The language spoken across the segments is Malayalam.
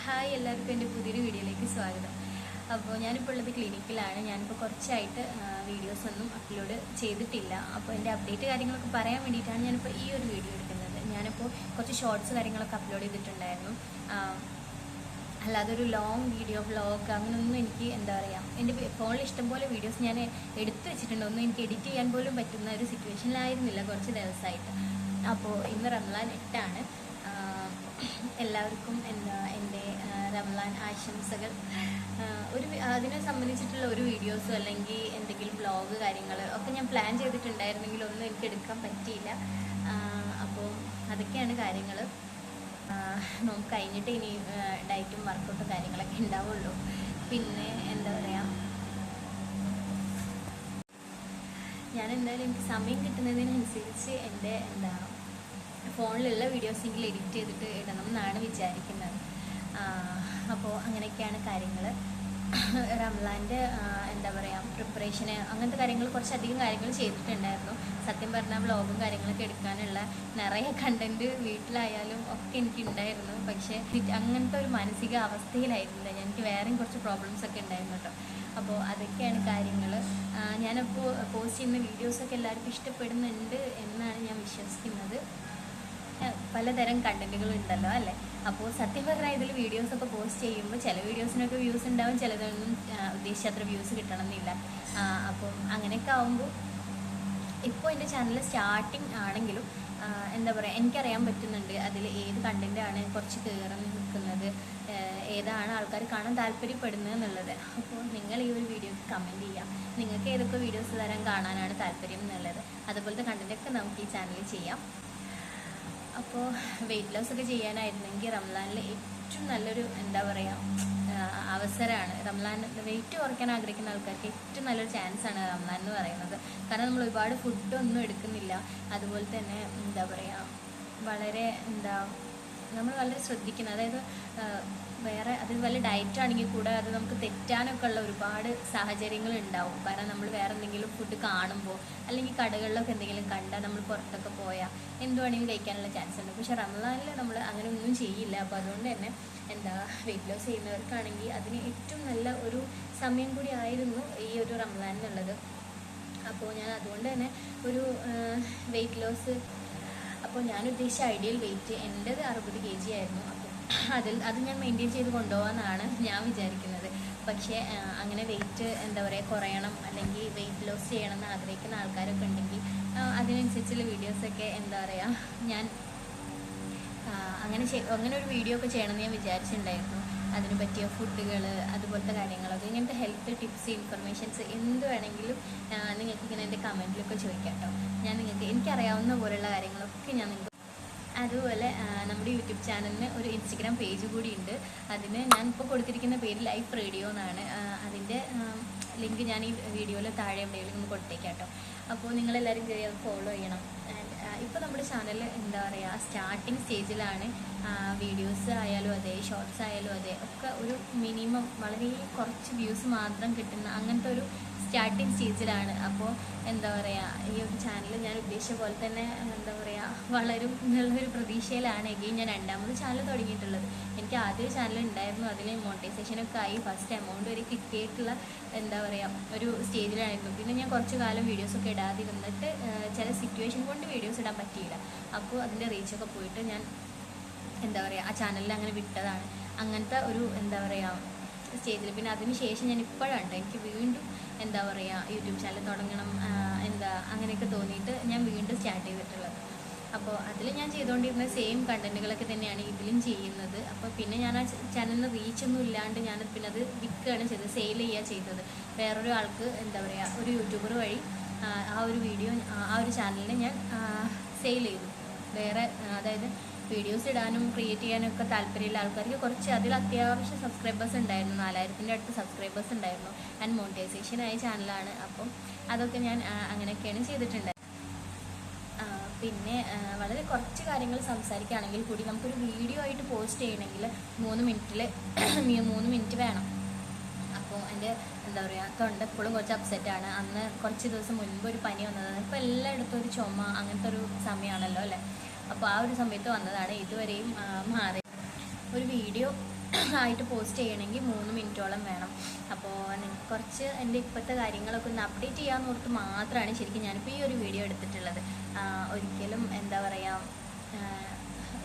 ഹായ് എല്ലാവർക്കും എൻ്റെ പുതിയൊരു വീഡിയോയിലേക്ക് സ്വാഗതം. അപ്പോൾ ഞാനിപ്പോൾ ഉള്ളത് ക്ലിനിക്കിലാണ്. ഞാനിപ്പോൾ കുറച്ചായിട്ട് വീഡിയോസൊന്നും അപ്ലോഡ് ചെയ്തിട്ടില്ല. അപ്പോൾ എൻ്റെ അപ്ഡേറ്റ് കാര്യങ്ങളൊക്കെ പറയാൻ വേണ്ടിയിട്ടാണ് ഞാനിപ്പോൾ ഈ ഒരു വീഡിയോ എടുക്കുന്നത്. ഞാനിപ്പോൾ കുറച്ച് ഷോർട്സ് കാര്യങ്ങളൊക്കെ അപ്ലോഡ് ചെയ്തിട്ടുണ്ടായിരുന്നു. അല്ലാതെ ഒരു ലോങ് വീഡിയോ വ്ളോഗ് അങ്ങനെയൊന്നും എനിക്ക് എൻ്റെ ഫോണിൽ ഇഷ്ടംപോലെ വീഡിയോസ് ഞാൻ എടുത്തു വെച്ചിട്ടുണ്ട്. ഒന്നും എനിക്ക് എഡിറ്റ് ചെയ്യാൻ പോലും പറ്റുന്ന ഒരു സിറ്റുവേഷനിലായിരുന്നില്ല കുറച്ച് ദിവസമായിട്ട്. അപ്പോൾ ഇന്ന് റംസാൻ 8 എല്ലാവർക്കും എൻ്റെ റംസാൻ ആശംസകൾ. അതിനെ സംബന്ധിച്ചിട്ടുള്ള ഒരു വീഡിയോസോ അല്ലെങ്കിൽ എന്തെങ്കിലും വ്ളോഗ് കാര്യങ്ങൾ ഒക്കെ ഞാൻ പ്ലാൻ ചെയ്തിട്ടുണ്ടായിരുന്നെങ്കിൽ ഒന്നും എനിക്ക് എടുക്കാൻ പറ്റിയില്ല. അപ്പോൾ അതൊക്കെയാണ് കാര്യങ്ങൾ. നമുക്ക് കഴിഞ്ഞിട്ട് ഇനി ഡയറ്റും വർക്കൗട്ടും കാര്യങ്ങളൊക്കെ ഉണ്ടാവുള്ളൂ. പിന്നെ ഞാൻ എന്തായാലും എനിക്ക് സമയം കിട്ടുന്നതിനനുസരിച്ച് എൻ്റെ ഫോണിലുള്ള വീഡിയോസെങ്കിലും എഡിറ്റ് ചെയ്തിട്ട് ഇടണം എന്നാണ് വിചാരിക്കുന്നത്. അപ്പോൾ അങ്ങനെയൊക്കെയാണ് കാര്യങ്ങൾ. റംസാൻ്റെ പ്രിപ്പറേഷന് അങ്ങനത്തെ കാര്യങ്ങൾ കുറച്ചധികം കാര്യങ്ങൾ ചെയ്തിട്ടുണ്ടായിരുന്നു. സത്യം പറഞ്ഞാൽ വ്ളോഗും കാര്യങ്ങളൊക്കെ എടുക്കാനുള്ള നിറയെ കണ്ടൻറ്റ് വീട്ടിലായാലും ഒക്കെ എനിക്കുണ്ടായിരുന്നു. പക്ഷേ അങ്ങനത്തെ ഒരു മാനസിക അവസ്ഥയിലായിരുന്നില്ല. എനിക്ക് വേറെയും കുറച്ച് പ്രോബ്ലംസ് ഒക്കെ ഉണ്ടായിരുന്നു കേട്ടോ. അപ്പോൾ അതൊക്കെയാണ് കാര്യങ്ങൾ. ഞാനപ്പോൾ പോസ്റ്റ് ചെയ്യുന്ന വീഡിയോസൊക്കെ എല്ലാവർക്കും ഇഷ്ടപ്പെടുന്നുണ്ട് എന്നാണ് ഞാൻ വിശ്വസിക്കുന്നത്. പലതരം കണ്ടൻറ്റുകൾ ഉണ്ടല്ലോ അല്ലേ. അപ്പോൾ സത്യം പറഞ്ഞാൽ ഇതിൽ വീഡിയോസൊക്കെ പോസ്റ്റ് ചെയ്യുമ്പോൾ ചില വീഡിയോസിനൊക്കെ വ്യൂസ് ഉണ്ടാവും, ചിലതൊന്നും ഉദ്ദേശിച്ചത്ര വ്യൂസ് കിട്ടണമെന്നില്ല. അപ്പം അങ്ങനെയൊക്കെ ആകുമ്പോൾ ഇപ്പോൾ എൻ്റെ ചാനൽ സ്റ്റാർട്ടിങ് ആണെങ്കിലും എനിക്കറിയാൻ പറ്റുന്നുണ്ട് അതിൽ ഏത് കണ്ടൻറ്റാണ് കുറച്ച് കയറി നിൽക്കുന്നത്, ഏതാണ് ആൾക്കാർ കാണാൻ താല്പര്യപ്പെടുന്നത് എന്നുള്ളത്. അപ്പോൾ നിങ്ങൾ ഈ ഒരു വീഡിയോക്ക് കമൻറ്റ് ചെയ്യാം, നിങ്ങൾക്ക് ഏതൊക്കെ വീഡിയോസ് തരാൻ കാണാനാണ് താല്പര്യം എന്നുള്ളത്. അതുപോലത്തെ കണ്ടൻറ്റൊക്കെ നമുക്ക് ഈ ചാനലിൽ ചെയ്യാം. അപ്പോൾ വെയിറ്റ് ലോസ് ഒക്കെ ചെയ്യാനായിരുന്നെങ്കിൽ റംസാനിൽ ഏറ്റവും നല്ലൊരു അവസരമാണ്. റംസാൻ വെയിറ്റ് കുറയ്ക്കാൻ ആഗ്രഹിക്കുന്ന ആൾക്കാർക്ക് ഏറ്റവും നല്ലൊരു ചാൻസാണ് റംസാൻ എന്ന് പറയുന്നത്. കാരണം നമ്മൾ ഒരുപാട് ഫുഡൊന്നും എടുക്കുന്നില്ല. അതുപോലെ തന്നെ നമ്മൾ വളരെ ശ്രദ്ധിക്കണം. അതായത് വേറെ അത് വല്ല ഡയറ്റ് ആണെങ്കിൽ കൂടെ അത് നമുക്ക് തെറ്റാനൊക്കെ ഉള്ള ഒരുപാട് സാഹചര്യങ്ങൾ ഉണ്ടാവും. കാരണം നമ്മൾ വേറെ എന്തെങ്കിലും ഫുഡ് കാണുമ്പോൾ അല്ലെങ്കിൽ കടകളിലൊക്കെ എന്തെങ്കിലും കണ്ടാൽ നമ്മൾ പുറത്തൊക്കെ പോയാൽ എന്ത് വേണമെങ്കിലും കഴിക്കാനുള്ള ചാൻസ് ഉണ്ട്. പക്ഷേ റംസാനിൽ നമ്മൾ അങ്ങനെ ഒന്നും ചെയ്യില്ല. അപ്പോൾ അതുകൊണ്ട് തന്നെ വെയിറ്റ് ലോസ് ചെയ്യുന്നവർക്കാണെങ്കിൽ അതിന് ഏറ്റവും നല്ല ഒരു സമയം കൂടി ആയിരുന്നു ഈ ഒരു റംസാൻ എന്നുള്ളത്. അപ്പോൾ ഞാൻ അതുകൊണ്ട് തന്നെ ഒരു വെയിറ്റ് ലോസ് ഞാൻ ഉദ്ദേശിച്ച ഐഡിയൽ വെയിറ്റ് എൻ്റേത് 60 kg ആയിരുന്നു. അപ്പോൾ അത് ഞാൻ മെയിൻറ്റെയിൻ ചെയ്ത് കൊണ്ടുപോകാമെന്നാണ് ഞാൻ വിചാരിക്കുന്നത്. പക്ഷേ അങ്ങനെ വെയിറ്റ് കുറയണം അല്ലെങ്കിൽ വെയിറ്റ് ലോസ് ചെയ്യണം എന്ന് ആഗ്രഹിക്കുന്ന ആൾക്കാരൊക്കെ ഉണ്ടെങ്കിൽ അതിനനുസരിച്ചുള്ള വീഡിയോസൊക്കെ ഞാൻ അങ്ങനെ ഒരു വീഡിയോ ഒക്കെ ചെയ്യണമെന്ന് ഞാൻ വിചാരിച്ചിട്ടുണ്ടായിരുന്നു. അതിന് പറ്റിയ ഫുഡുകൾ അതുപോലത്തെ കാര്യങ്ങളൊക്കെ ഇങ്ങനത്തെ ഹെൽത്ത് ടിപ്സ് ഇൻഫർമേഷൻസ് എന്ത് വേണമെങ്കിലും നിങ്ങൾക്ക് ഇങ്ങനെ എൻ്റെ കമൻറ്റിലൊക്കെ ചോദിക്കാം കേട്ടോ. എനിക്കറിയാവുന്ന പോലുള്ള കാര്യങ്ങളൊക്കെ ഞാൻ നിങ്ങൾക്ക്. അതുപോലെ നമ്മുടെ യൂട്യൂബ് ചാനലിന് ഒരു ഇൻസ്റ്റഗ്രാം പേജ് കൂടി ഉണ്ട്. അതിന് ഞാൻ ഇപ്പോൾ കൊടുത്തിരിക്കുന്ന പേര് ലൈഫ് റേഡിയോ എന്നാണ്. അതിൻ്റെ ലിങ്ക് ഞാൻ ഈ വീഡിയോയിൽ താഴെ എവിടെയെങ്കിലും ഒന്ന് കൊടുത്തേക്കാം കേട്ടോ. അപ്പോൾ നിങ്ങളെല്ലാവരും കയറി അത് ഫോളോ ചെയ്യണം. ഇപ്പോൾ നമ്മുടെ ചാനൽ സ്റ്റാർട്ടിങ് സ്റ്റേജിലാണ്. വീഡിയോസ് ആയാലും അതെ, ഷോർട്സ് ആയാലും അതെ, ഒക്കെ ഒരു മിനിമം വളരെ കുറച്ച് വ്യൂസ് മാത്രം കിട്ടുന്ന അങ്ങനത്തെ ഒരു സ്റ്റാർട്ടിങ് സ്റ്റേജിലാണ്. അപ്പോൾ ഈ ഒരു ചാനൽ ഞാൻ ഉദ്ദേശിച്ച പോലെ തന്നെ വളരും എന്നുള്ളൊരു പ്രതീക്ഷയിലാണ് ഞാൻ രണ്ടാമത് ചാനൽ തുടങ്ങിയിട്ടുള്ളത്. എനിക്ക് ആദ്യം ചാനൽ ഉണ്ടായിരുന്നു, അതിൽ മോണിറ്റൈസേഷനൊക്കെ ആയി ഫസ്റ്റ് എമൗണ്ട് വരെ കിട്ടിയിട്ടുള്ള ഒരു സ്റ്റേജിലായിരുന്നു. പിന്നെ ഞാൻ കുറച്ച് കാലം വീഡിയോസൊക്കെ ഇടാതിരുന്നിട്ട് ചില സിറ്റുവേഷൻ കൊണ്ട് വീഡിയോസ് ഇടാൻ പറ്റിയില്ല. അപ്പോൾ അതിൻ്റെ റീച്ചൊക്കെ പോയിട്ട് ഞാൻ ആ ചാനലിൽ അങ്ങനെ വിട്ടതാണ്. അങ്ങനത്തെ ഒരു സ്റ്റേജിൽ. പിന്നെ അതിന് ശേഷം ഞാൻ ഇപ്പോഴാണ് എനിക്ക് വീണ്ടും യൂട്യൂബ് ചാനൽ തുടങ്ങണം അങ്ങനെയൊക്കെ തോന്നിയിട്ട് ഞാൻ വീണ്ടും സ്റ്റാർട്ട് ചെയ്തിട്ടുള്ളത്. അപ്പോൾ അതിൽ ഞാൻ ചെയ്തുകൊണ്ടിരുന്ന സെയിം കണ്ടൻറ്റുകളൊക്കെ തന്നെയാണ് ഇതിലും ചെയ്യുന്നത്. അപ്പോൾ പിന്നെ ഞാൻ ആ ചാനലിന് റീച്ചൊന്നും ഇല്ലാണ്ട് ഞാനത് പിന്നെ അത് വിൽക്കുകയാണ് ചെയ്തത്, സെയിൽ ചെയ്യുക ചെയ്തത്. വേറൊരു ആൾക്ക് ഒരു യൂട്യൂബർ വഴി ആ ഒരു വീഡിയോ ആ ഒരു ചാനലിനെ ഞാൻ സെയിൽ ചെയ്തു. അതായത് വീഡിയോസ് ഇടാനും ക്രിയേറ്റ് ചെയ്യാനും ഒക്കെ താല്പര്യമുള്ള ആൾക്കാർക്ക് കുറച്ച് അതിൽ അത്യാവശ്യം സബ്സ്ക്രൈബേഴ്സ് ഉണ്ടായിരുന്നു. 4000-ൻ്റെ അടുത്ത് സബ്സ്ക്രൈബേഴ്സ് ഉണ്ടായിരുന്നു. ആൻഡ് മോണിറ്റൈസേഷനായ ചാനലാണ്. അപ്പം അതൊക്കെ ഞാൻ അങ്ങനെയൊക്കെയാണ് ചെയ്തിട്ടുണ്ടായത്. പിന്നെ വളരെ കുറച്ച് കാര്യങ്ങൾ സംസാരിക്കുകയാണെങ്കിൽ കൂടി നമുക്കൊരു വീഡിയോ ആയിട്ട് പോസ്റ്റ് ചെയ്യണമെങ്കിൽ 3 മിനിറ്റ് വേണം. അപ്പോൾ എൻ്റെ തൊണ്ട എപ്പോഴും കുറച്ച് അപ്സെറ്റാണ്. അന്ന് കുറച്ച് ദിവസം മുൻപ് ഒരു പനി വന്നതാണ്. ഇപ്പോൾ എല്ലായിടത്തും ഒരു ചുമ അങ്ങനത്തെ ഒരു സമയമാണല്ലോ അല്ലേ. അപ്പോൾ ആ ഒരു സമയത്ത് വന്നതാണ്. ഇതുവരെയും മാറി ഒരു വീഡിയോ ആയിട്ട് പോസ്റ്റ് ചെയ്യണമെങ്കിൽ 3 മിനിറ്റോളം വേണം. അപ്പോൾ നിങ്ങൾക്ക് കുറച്ച് എൻ്റെ ഇപ്പോഴത്തെ കാര്യങ്ങളൊക്കെ ഒന്ന് അപ്ഡേറ്റ് ചെയ്യാമെന്ന് ഓർത്ത് മാത്രമാണ് ശരിക്കും ഞാനിപ്പോൾ ഈ ഒരു വീഡിയോ എടുത്തിട്ടുള്ളത്. ഒരിക്കലും എന്താ പറയുക,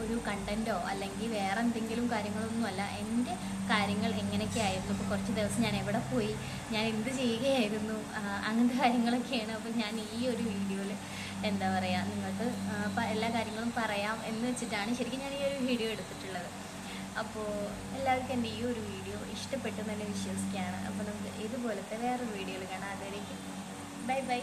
ഒരു കണ്ടൻറ്റോ അല്ലെങ്കിൽ വേറെ എന്തെങ്കിലും കാര്യങ്ങളൊന്നുമല്ല. എൻ്റെ കാര്യങ്ങൾ എങ്ങനെയൊക്കെയായിരുന്നു, ഇപ്പോൾ കുറച്ച് ദിവസം ഞാൻ എവിടെ പോയി, ഞാൻ എന്ത് ചെയ്യുകയായിരുന്നു, അങ്ങനത്തെ കാര്യങ്ങളൊക്കെയാണ്. അപ്പോൾ ഞാൻ ഈ ഒരു വീഡിയോയിൽ എന്താ പറയുക, നിങ്ങൾക്ക് എല്ലാ കാര്യങ്ങളും പറയാം എന്ന് വെച്ചിട്ടാണ് ശരിക്കും ഞാൻ ഈ ഒരു വീഡിയോ എടുത്തിട്ടുള്ളത്. അപ്പോൾ എല്ലാവർക്കും എൻ്റെ ഈ ഒരു വീഡിയോ ഇഷ്ടപ്പെട്ടു തന്നെ വിശ്വസിക്കുകയാണ്. അപ്പോൾ നമുക്ക് ഇതുപോലത്തെ വേറൊരു വീഡിയോയിൽ കാണാം. അതുവരേക്കും ബൈ ബൈ.